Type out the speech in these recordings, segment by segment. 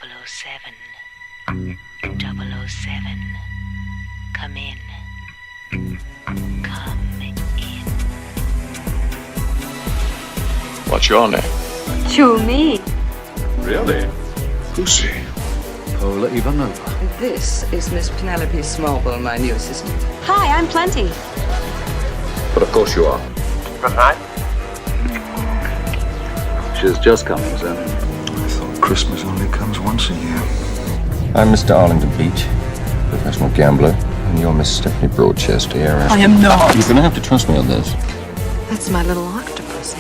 007. 007. Come in. Come in. What's your name? Chumi. Really? Who's she? Paula Ivanova. This is Miss Penelope Smallbone, my new assistant. Hi, I'm Plenty. But of course you are. Good night. She's just coming, sir. I thought Christmas only comes once a year. I'm Mr. Arlington Beach, professional gambler, and you're Miss Stephanie Broadchester, heiress. I am not. You're gonna have to trust me on this. That's my little octopus.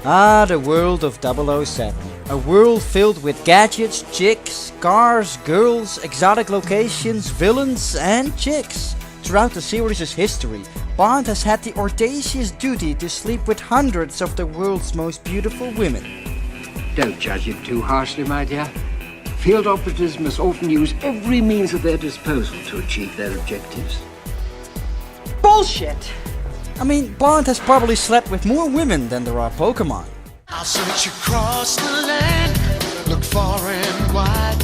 Ah, the world of 007. A world filled with gadgets, chicks, cars, girls, exotic locations, villains, and chicks. Throughout the series' history, Bond has had the audacious duty to sleep with hundreds of the world's most beautiful women. Don't judge it too harshly, my dear. Field operatives must often use every means at their disposal to achieve their objectives. Bullshit! I mean, Bond has probably slept with more women than there are Pokemon. I'll search across the land, look far and wide,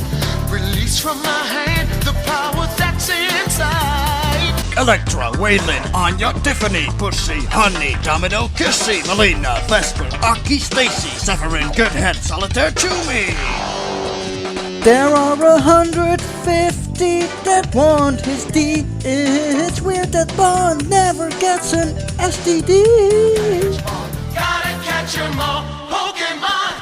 release from my hand the power that's inside. Electra, Waylon, Anya, Tiffany, Pussy, Honey, Domino, Kissy, Melina, Vesper, Aki, Stacy, Severin, Goodhead, Solitaire, Chumi. There are 150 that want his D. It's weird that Bond never gets an STD. Gotta catch 'em all, Pokemon.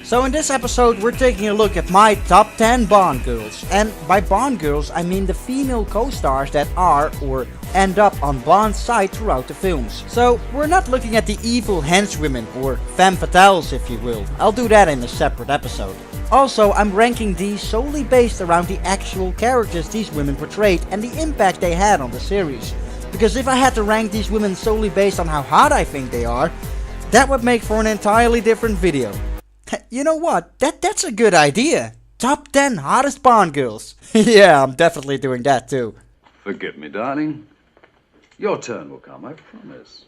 So in this episode we're taking a look at my top 10 Bond girls. And by Bond girls I mean the female co-stars that are or end up on Bond's side throughout the films. So we're not looking at the evil henchwomen or femme fatales if you will. I'll do that in a separate episode. Also, I'm ranking these solely based around the actual characters these women portrayed and the impact they had on the series. Because if I had to rank these women solely based on how hot I think they are, that would make for an entirely different video. You know what? That's a good idea. Top 10 hottest Bond girls. Yeah, I'm definitely doing that too. Forgive me, darling. Your turn will come, I promise.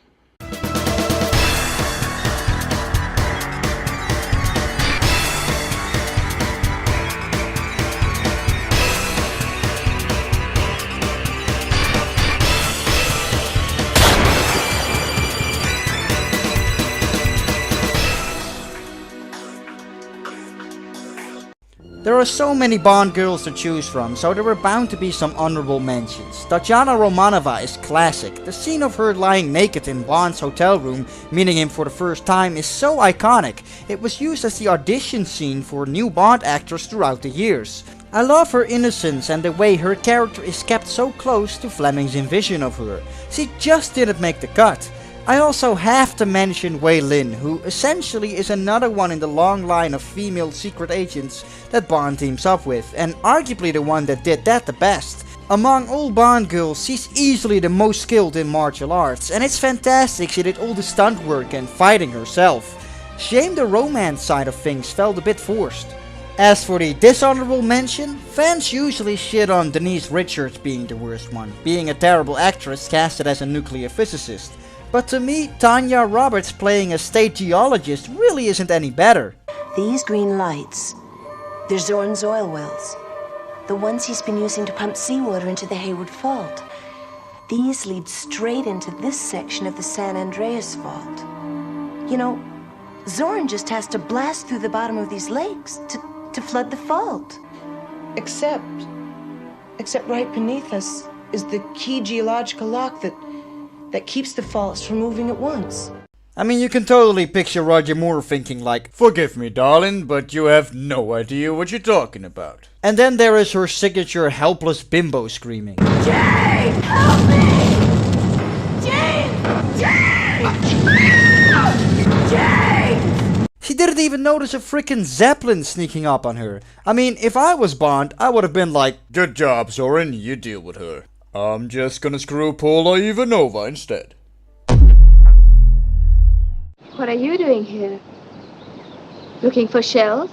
There are so many Bond girls to choose from, so there were bound to be some honorable mentions. Tatiana Romanova is classic. The scene of her lying naked in Bond's hotel room, meeting him for the first time, is so iconic. It was used as the audition scene for new Bond actors throughout the years. I love her innocence and the way her character is kept so close to Fleming's vision of her. She just didn't make the cut. I also have to mention Wei Lin, who essentially is another one in the long line of female secret agents that Bond teams up with, and arguably the one that did that the best. Among all Bond girls, she's easily the most skilled in martial arts, and it's fantastic she did all the stunt work and fighting herself. Shame the romance side of things felt a bit forced. As for the dishonorable mention, fans usually shit on Denise Richards being the worst one, being a terrible actress casted as a nuclear physicist. But to me, Tanya Roberts playing a state geologist really isn't any better. These green lights, they're Zorn's oil wells. The ones he's been using to pump seawater into the Hayward Fault. These lead straight into this section of the San Andreas Fault. You know, Zorn just has to blast through the bottom of these lakes to flood the fault. Except right beneath us is the key geological lock that keeps the faults from moving at once. I mean, you can totally picture Roger Moore thinking like, "Forgive me, darling, but you have no idea what you're talking about." And then there is her signature helpless bimbo screaming. Jane, help me! Jane! Jane! Jane! She didn't even notice a freaking Zeppelin sneaking up on her. I mean, if I was Bond, I would have been like, "Good job, Zorin, you deal with her. I'm just gonna screw Paula Ivanova instead." What are you doing here? Looking for shells?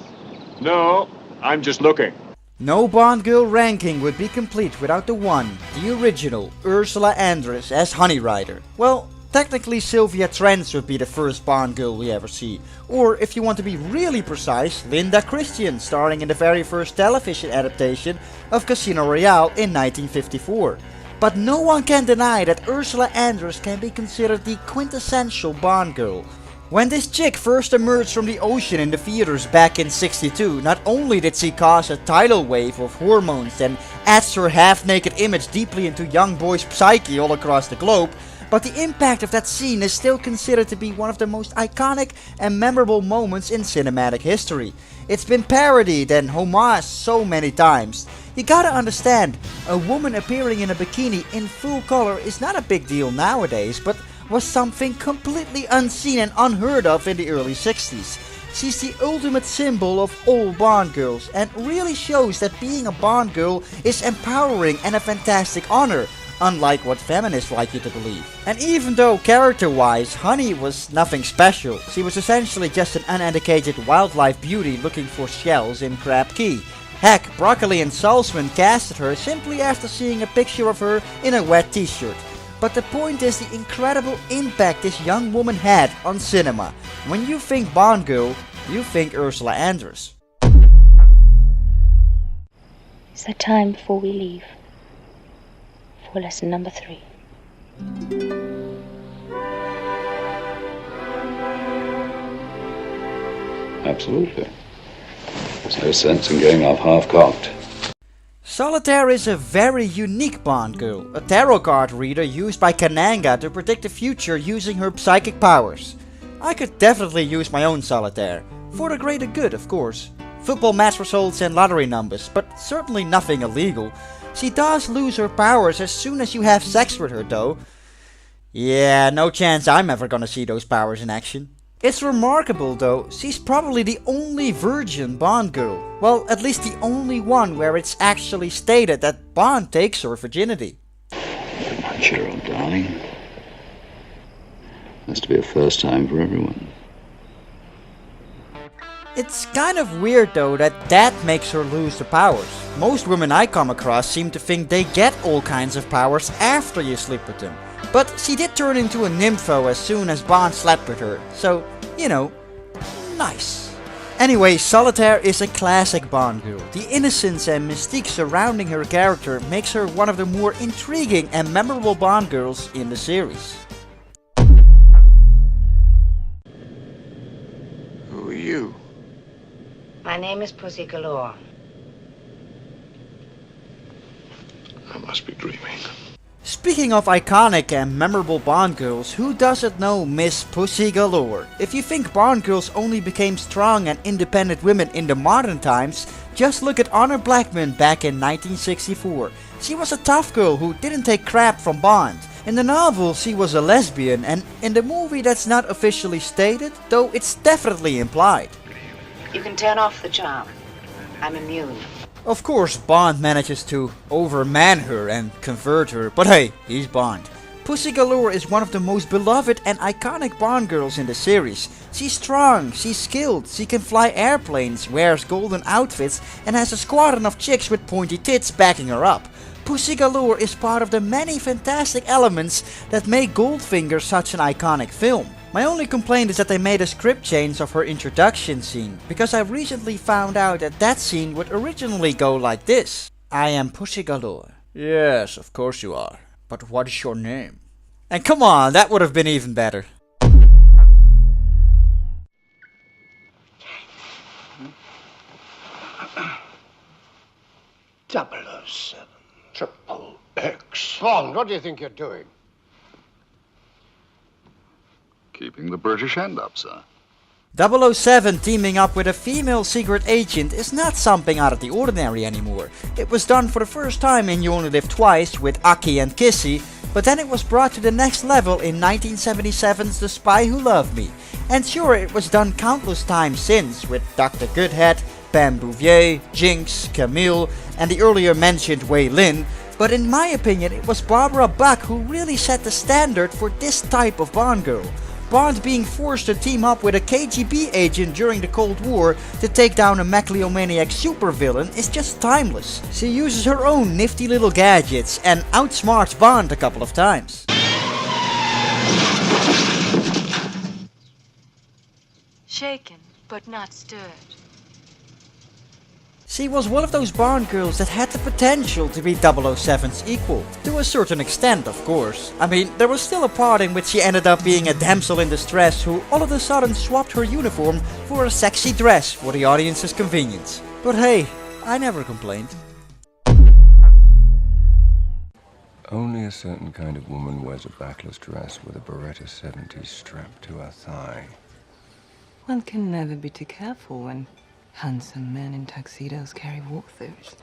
No, I'm just looking. No Bond girl ranking would be complete without the one, the original, Ursula Andress as Honey Rider. Well, Technically, Sylvia Trent would be the first Bond girl we ever see. Or, if you want to be really precise, Linda Christian, starring in the very first television adaptation of Casino Royale in 1954. But no one can deny that Ursula Andress can be considered the quintessential Bond girl. When this chick first emerged from the ocean in the theaters back in '62, not only did she cause a tidal wave of hormones and etched her half-naked image deeply into young boys' psyche all across the globe, but the impact of that scene is still considered to be one of the most iconic and memorable moments in cinematic history. It's been parodied and homaged so many times. You gotta understand, a woman appearing in a bikini in full color is not a big deal nowadays, but was something completely unseen and unheard of in the early 60s. She's the ultimate symbol of all Bond girls and really shows that being a Bond girl is empowering and a fantastic honor, unlike what feminists like you to believe. And even though character-wise Honey was nothing special, she was essentially just an uneducated wildlife beauty looking for shells in Crab Key. Heck, Broccoli and Salzman casted her simply after seeing a picture of her in a wet t-shirt. But the point is the incredible impact this young woman had on cinema. When you think Bond girl, you think Ursula Andress. It's the time before we leave for lesson number 3. Absolutely. There's no sense in going off half-cocked. Solitaire is a very unique Bond girl, a tarot card reader used by Kananga to predict the future using her psychic powers. I could definitely use my own Solitaire, for the greater good of course. Football match results and lottery numbers, but certainly nothing illegal. She does lose her powers as soon as you have sex with her though. Yeah, no chance I'm ever gonna see those powers in action. It's remarkable though, she's probably the only virgin Bond girl. Well, at least the only one where it's actually stated that Bond takes her virginity. Cheer up, darling. Has to be a first time for everyone. It's kind of weird though that makes her lose the powers. Most women I come across seem to think they get all kinds of powers after you sleep with them. But she did turn into a nympho as soon as Bond slept with her, so, you know, nice. Anyway, Solitaire is a classic Bond girl. The innocence and mystique surrounding her character makes her one of the more intriguing and memorable Bond girls in the series. Who are you? My name is Pussy Galore. I must be dreaming. Speaking of iconic and memorable Bond girls, who doesn't know Miss Pussy Galore? If you think Bond girls only became strong and independent women in the modern times, just look at Honor Blackman back in 1964. She was a tough girl who didn't take crap from Bond. In the novel she was a lesbian, and in the movie that's not officially stated, though it's definitely implied. You can turn off the charm. I'm immune. Of course, Bond manages to overman her and convert her, but hey, he's Bond. Pussy Galore is one of the most beloved and iconic Bond girls in the series. She's strong, she's skilled, she can fly airplanes, wears golden outfits, and has a squadron of chicks with pointy tits backing her up. Pussy Galore is part of the many fantastic elements that make Goldfinger such an iconic film. My only complaint is that they made a script change of her introduction scene, because I recently found out that scene would originally go like this. I am Pussy Galore. Yes, of course you are. But what is your name? And come on, that would have been even better. 007. Triple X. Bond, what do you think you're doing? Keeping the British end up, sir. 007 teaming up with a female secret agent is not something out of the ordinary anymore. It was done for the first time in You Only Live Twice with Aki and Kissy, but then it was brought to the next level in 1977's The Spy Who Loved Me. And sure, it was done countless times since with Dr. Goodhead, Pam Bouvier, Jinx, Camille, and the earlier mentioned Wei Lin, but in my opinion it was Barbara Buck who really set the standard for this type of Bond girl. Bond being forced to team up with a KGB agent during the Cold War to take down a megalomaniac supervillain is just timeless. She uses her own nifty little gadgets and outsmarts Bond a couple of times. shaken, but not stirred. She was one of those Bond girls that had the potential to be 007's equal. To a certain extent, of course. I mean, there was still a part in which she ended up being a damsel in distress who all of a sudden swapped her uniform for a sexy dress for the audience's convenience. But hey, I never complained. Only a certain kind of woman wears a backless dress with a Beretta 70 strapped to her thigh. One can never be too careful when handsome men in tuxedos carry walkthroughs.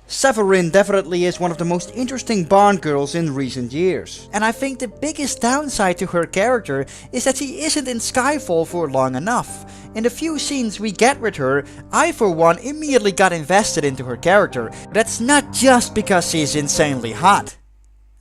Severin definitely is one of the most interesting Bond girls in recent years. And I think the biggest downside to her character is that she isn't in Skyfall for long enough. In the few scenes we get with her, I for one immediately got invested into her character. That's not just because she's insanely hot.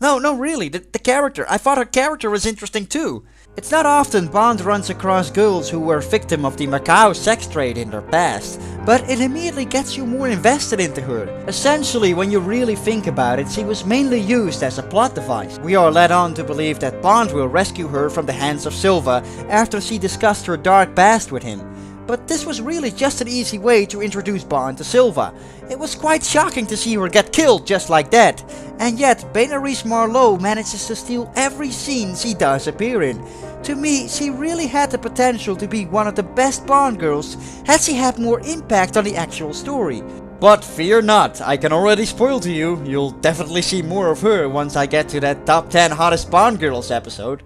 No, really, the character. I thought her character was interesting too. It's not often Bond runs across girls who were victim of the Macau sex trade in their past, but it immediately gets you more invested into her. Essentially, when you really think about it, she was mainly used as a plot device. We are led on to believe that Bond will rescue her from the hands of Silva after she discussed her dark past with him. But this was really just an easy way to introduce Bond to Silva. It was quite shocking to see her get killed just like that. And yet, Béatrice Marlowe manages to steal every scene she does appear in. To me, she really had the potential to be one of the best Bond girls had she had more impact on the actual story. But fear not, I can already spoil to you, you'll definitely see more of her once I get to that top 10 hottest Bond girls episode.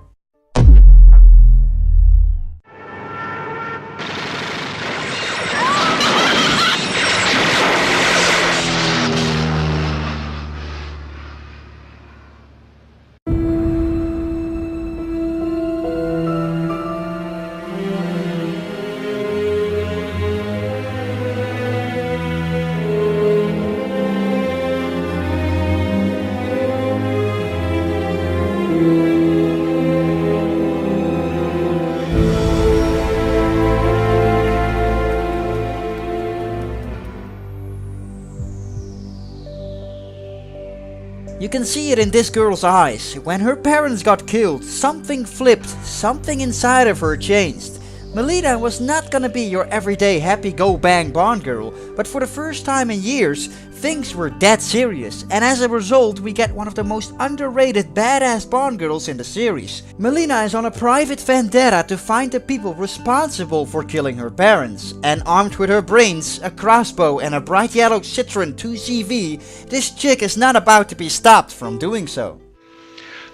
You can see it in this girl's eyes. When her parents got killed, something flipped, something inside of her changed. Melina was not gonna be your everyday happy-go-bang Bond girl, but for the first time in years, things were dead serious, and as a result we get one of the most underrated badass Bond girls in the series. Melina is on a private vendetta to find the people responsible for killing her parents, and armed with her brains, a crossbow and a bright yellow Citroen 2CV, this chick is not about to be stopped from doing so.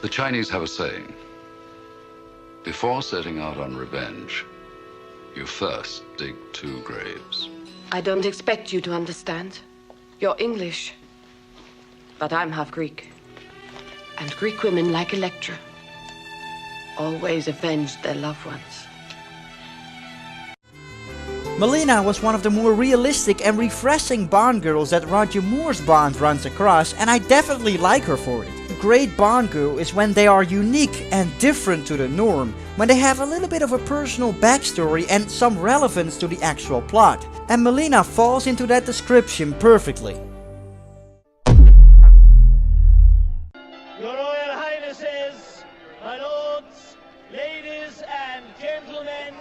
The Chinese have a saying: before setting out on revenge, you first dig 2 graves. I don't expect you to understand. You're English, but I'm half Greek. And Greek women, like Electra, always avenged their loved ones. Melina was one of the more realistic and refreshing Bond girls that Roger Moore's Bond runs across, and I definitely like her for it. A great Bond girl is when they are unique and different to the norm, when they have a little bit of a personal backstory and some relevance to the actual plot. And Melina falls into that description perfectly. Your Royal Highnesses, my lords, ladies and gentlemen,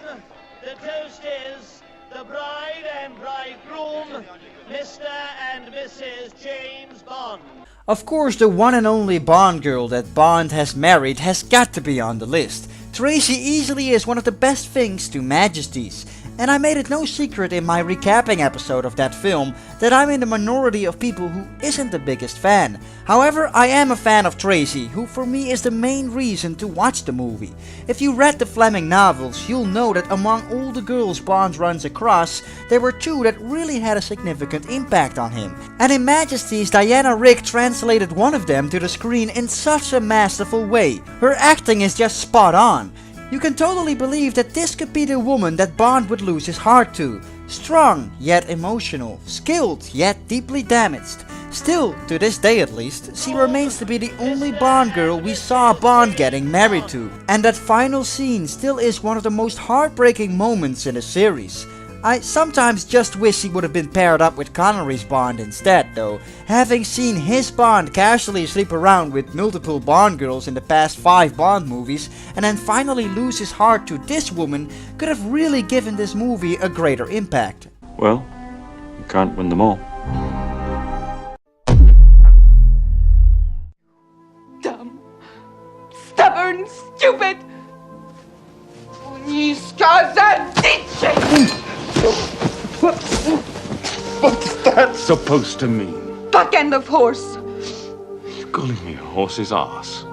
the toast is the bride and bridegroom, Mr. and Mrs. James Bond. Of course, the one and only Bond girl that Bond has married has got to be on the list. Tracy easily is one of the best things to Majesty's. And I made it no secret in my recapping episode of that film that I'm in the minority of people who isn't the biggest fan. However, I am a fan of Tracy, who for me is the main reason to watch the movie. If you read the Fleming novels, you'll know that among all the girls Bond runs across, there were 2 that really had a significant impact on him. And in Majesty's, Diana Rigg translated one of them to the screen in such a masterful way. Her acting is just spot on. You can totally believe that this could be the woman that Bond would lose his heart to. Strong, yet emotional. Skilled, yet deeply damaged. Still, to this day at least, she remains to be the only Bond girl we saw Bond getting married to. And that final scene still is one of the most heartbreaking moments in the series. I sometimes just wish he would have been paired up with Connery's Bond instead though. Having seen his Bond casually sleep around with multiple Bond girls in the past 5 Bond movies and then finally lose his heart to this woman could have really given this movie a greater impact. Well, you can't win them all. Dumb, stubborn, stupid. What's that supposed to mean? Buck end of horse. You're calling me a horse's ass.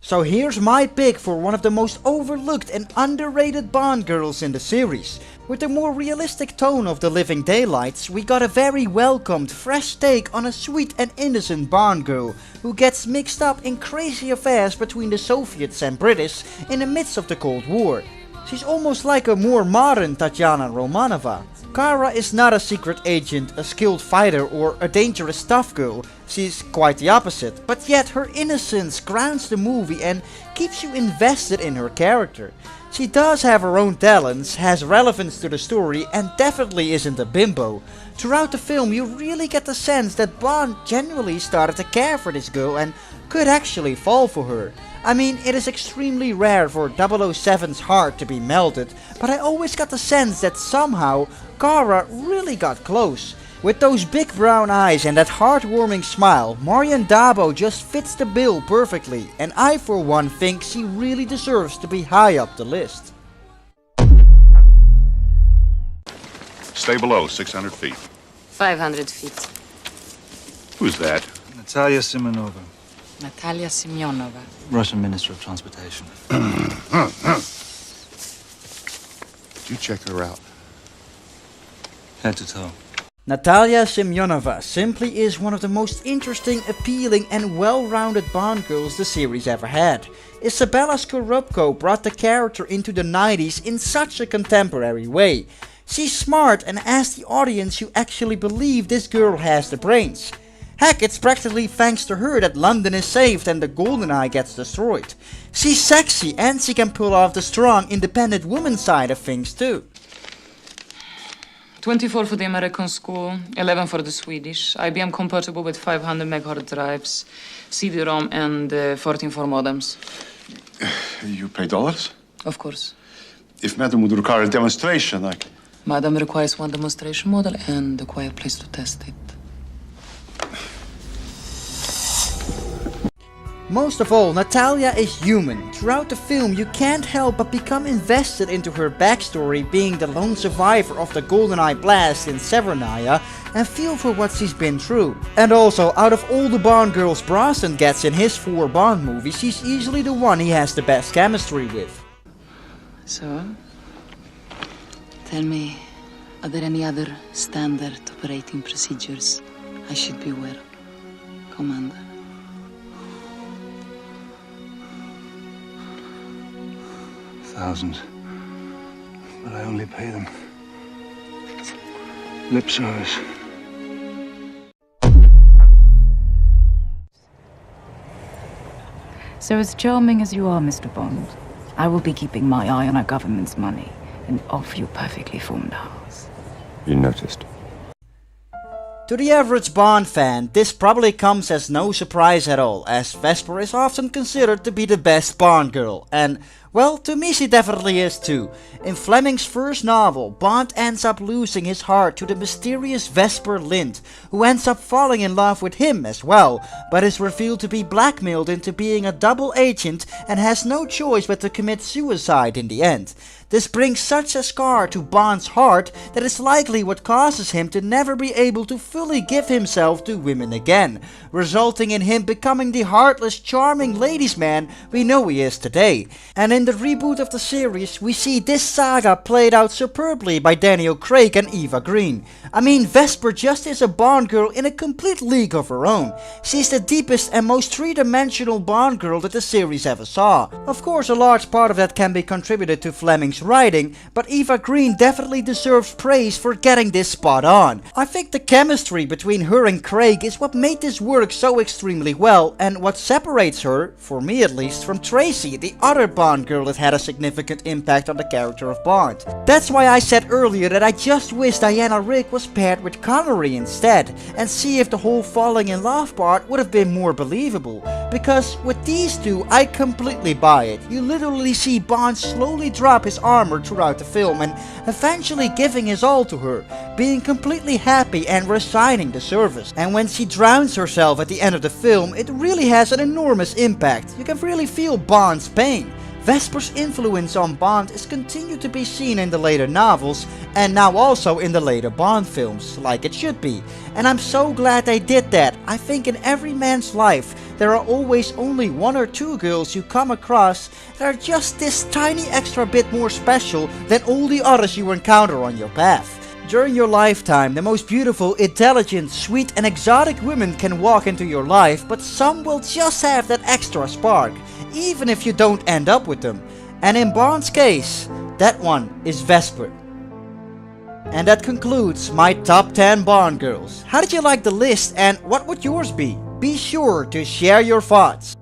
So here's my pick for one of the most overlooked and underrated Bond girls in the series. With the more realistic tone of The Living Daylights, we got a very welcomed, fresh take on a sweet and innocent Bond girl who gets mixed up in crazy affairs between the Soviets and British in the midst of the Cold War. She's almost like a more modern Tatiana Romanova. Kara is not a secret agent, a skilled fighter or a dangerous tough girl. She's quite the opposite, but yet her innocence grounds the movie and keeps you invested in her character. She does have her own talents, has relevance to the story and definitely isn't a bimbo. Throughout the film you really get the sense that Bond genuinely started to care for this girl and could actually fall for her. I mean, it is extremely rare for 007's heart to be melted, but I always got the sense that somehow Kara really got close. With those big brown eyes and that heartwarming smile, Marion Dabo just fits the bill perfectly, and I for one think she really deserves to be high up the list. Stay below 600 feet. 500 feet. Who's that? Natalia Simonova, Natalia Semyonova. Russian Minister of Transportation. Did you check her out? Head to toe. Natalia Semyonova simply is one of the most interesting, appealing and well-rounded Bond girls the series ever had. Isabella Scorupco brought the character into the 90s in such a contemporary way. She's smart and as the audience you actually believe this girl has the brains. Heck, it's practically thanks to her that London is saved and the GoldenEye gets destroyed. She's sexy and she can pull off the strong, independent woman side of things too. 24 for the American school, 11 for the Swedish, IBM compatible with 500 meg hard drives, CD-ROM and 14 for modems. You pay dollars? Of course. If Madam would require a demonstration, I... Madam requires one demonstration model and a quiet place to test it. Most of all, Natalia is human. Throughout the film you can't help but become invested into her backstory, being the lone survivor of the GoldenEye blast in Severnaya, and feel for what she's been through. And also, out of all the Bond girls Brosnan gets in his 4 Bond movies, she's easily the one he has the best chemistry with. So, tell me, are there any other standard operating procedures I should be aware of, Commander? Thousands. But I only pay them lip service. So as charming as you are, Mr. Bond, I will be keeping my eye on our government's money and off your perfectly formed house. You noticed. To the average Bond fan, this probably comes as no surprise at all, as Vesper is often considered to be the best Bond girl, and, well, to me she definitely is too. In Fleming's first novel, Bond ends up losing his heart to the mysterious Vesper Lind, who ends up falling in love with him as well, but is revealed to be blackmailed into being a double agent and has no choice but to commit suicide in the end. This brings such a scar to Bond's heart that it's likely what causes him to never be able to fully give himself to women again, resulting in him becoming the heartless, charming ladies man we know he is today. And in the reboot of the series, we see this saga played out superbly by Daniel Craig and Eva Green. I mean, Vesper just is a Bond girl in a complete league of her own. She's the deepest and most three-dimensional Bond girl that the series ever saw. Of course, a large part of that can be contributed to Fleming's writing, but Eva Green definitely deserves praise for getting this spot on. I think the chemistry between her and Craig is what made this work so extremely well, and what separates her, for me at least, from Tracy, the other Bond girl that had a significant impact on the character of Bond. That's why I said earlier that I just wish Diana Rigg was paired with Connery instead, and see if the whole falling in love part would have been more believable. Because with these two, I completely buy it. You literally see Bond slowly drop his armor throughout the film and eventually giving his all to her, being completely happy and resigning the service. And when she drowns herself at the end of the film, it really has an enormous impact. You can really feel Bond's pain. Vesper's influence on Bond is continued to be seen in the later novels, and now also in the later Bond films, like it should be. And I'm so glad they did that. I think in every man's life, there are always only one or two girls you come across that are just this tiny extra bit more special than all the others you encounter on your path. During your lifetime, the most beautiful, intelligent, sweet and exotic women can walk into your life, but some will just have that extra spark, even if you don't end up with them. And in Bond's case, that one is Vesper. And that concludes my top 10 Bond girls. How did you like the list and what would yours be? Be sure to share your thoughts.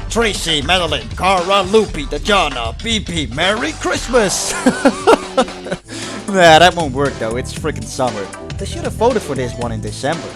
Tracy, Madeline, Cara, Loopy, Dajana, BP, Merry Christmas! Nah, that won't work though, it's freaking summer. They should have voted for this one in December.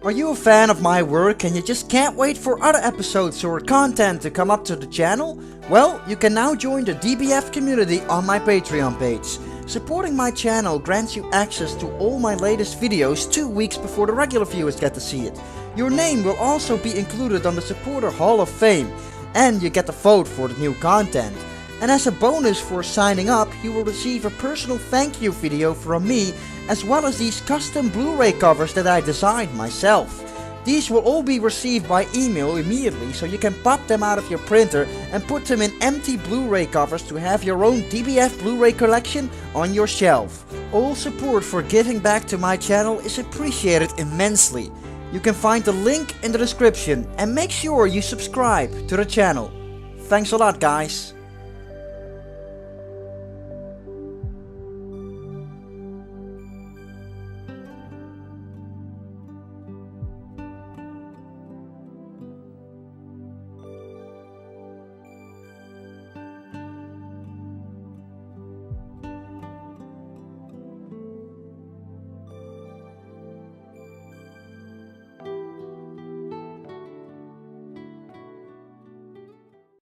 Are you a fan of my work and you just can't wait for other episodes or content to come up to the channel? Well, you can now join the DBF community on my Patreon page. Supporting my channel grants you access to all my latest videos 2 weeks before the regular viewers get to see it. Your name will also be included on the Supporter Hall of Fame, and you get to vote for the new content. And as a bonus for signing up, you will receive a personal thank you video from me, as well as these custom Blu-ray covers that I designed myself. These will all be received by email immediately, so you can pop them out of your printer and put them in empty Blu-ray covers to have your own DBF Blu-ray collection on your shelf. All support for giving back to my channel is appreciated immensely. You can find the link in the description and make sure you subscribe to the channel. Thanks a lot, guys.